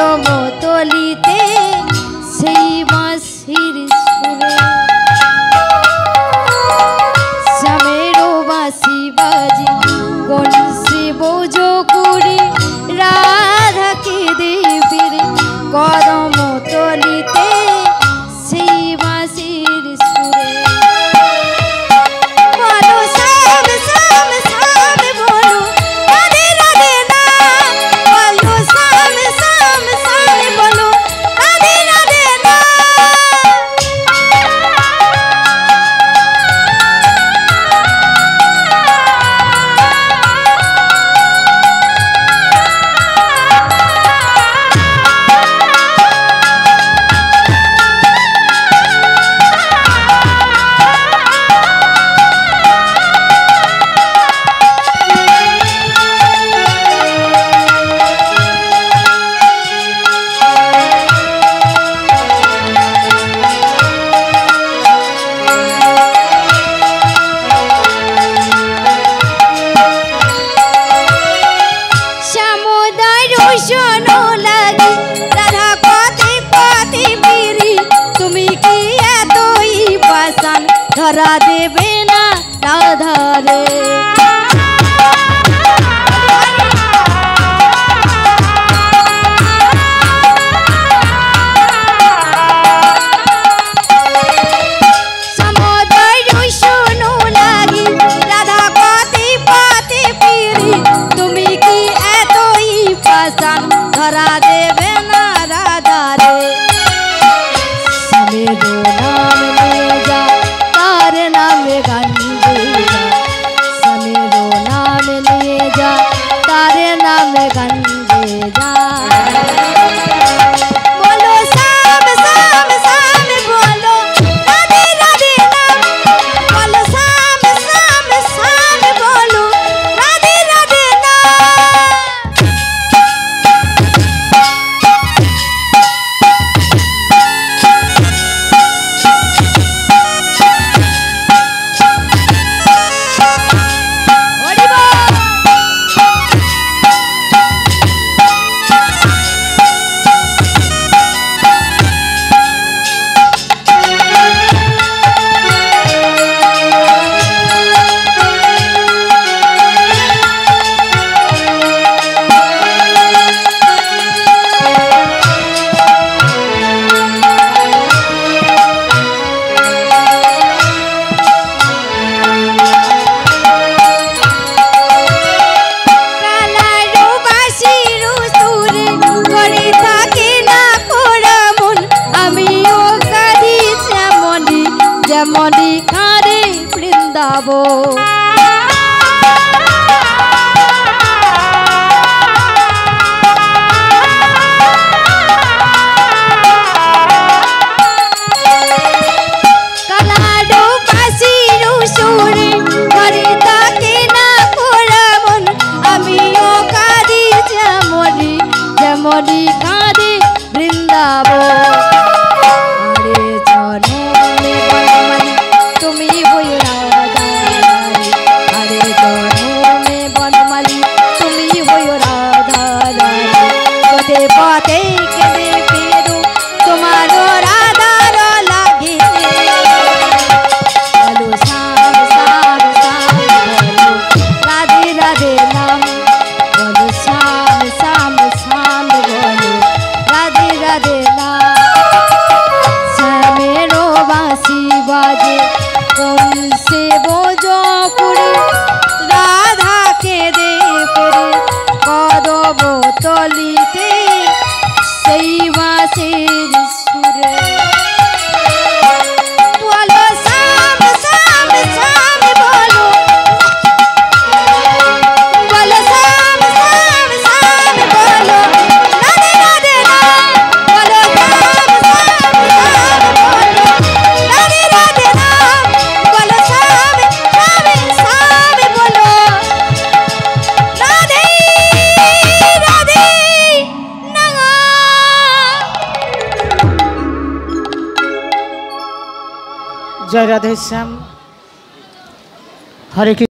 কদম তলিতে সেই বাঁশির সুরে শ্যামেরও বাঁশি বাজি কলসি বোঝো করে রাধাকে দেবীর কদম তলিতে সেই বাঁশির সুরে বলো শ্যাম শ্যাম শ্যাম বলো রাধে রাধে নাম বলো শ্যাম শ্যাম শ্যাম বলো রাধে রাধে ধরা দেবে না রাধা রে সমুদ্র শোনো লাগি রাধা পথে পথে ফিরি তুমি কি এতই পাষাণ ধরা দেবে না রাধা রে সমেরো নাম নিয়ে যা तार नाम गंजे जा समेरो नाम लिए जा तारे नाम गंजे जा बोलो श्याम श्याम श्याम बोलो राधे राधे नाम बोलो श्याम श्याम श्याम बोलो राधे राधे मनी खारे वृंदाबो कालाडो बासिरु सुरे घरे ताके ना कोरामन आमिओ कादी जेमनी जेमनी खारे वृंदाबो पाते के दे पेरू तुम्हारो राधा रो लागे बोलो श्याम श्याम श्याम बोलो राधे राधे नाम बोलो श्याम श्याम श्याम बोलो राधे राधे नाम श्यामेरो बांसी बाजे कौन से बोझो कुड़ी राधा के दे पेरू कदम तलिते সেই বাঁশির সুরে বলো শ্যাম শ্যাম শ্যাম বলো বলো শ্যাম শ্যাম শ্যাম বলো রাধে রাধে নাম বলো শ্যাম শ্যাম শ্যাম বলো রাধে রাধে নাম বলো শ্যাম শ্যাম শ্যাম বলো রাধে রাধে जय राधे श्याम हरे कृष्ण।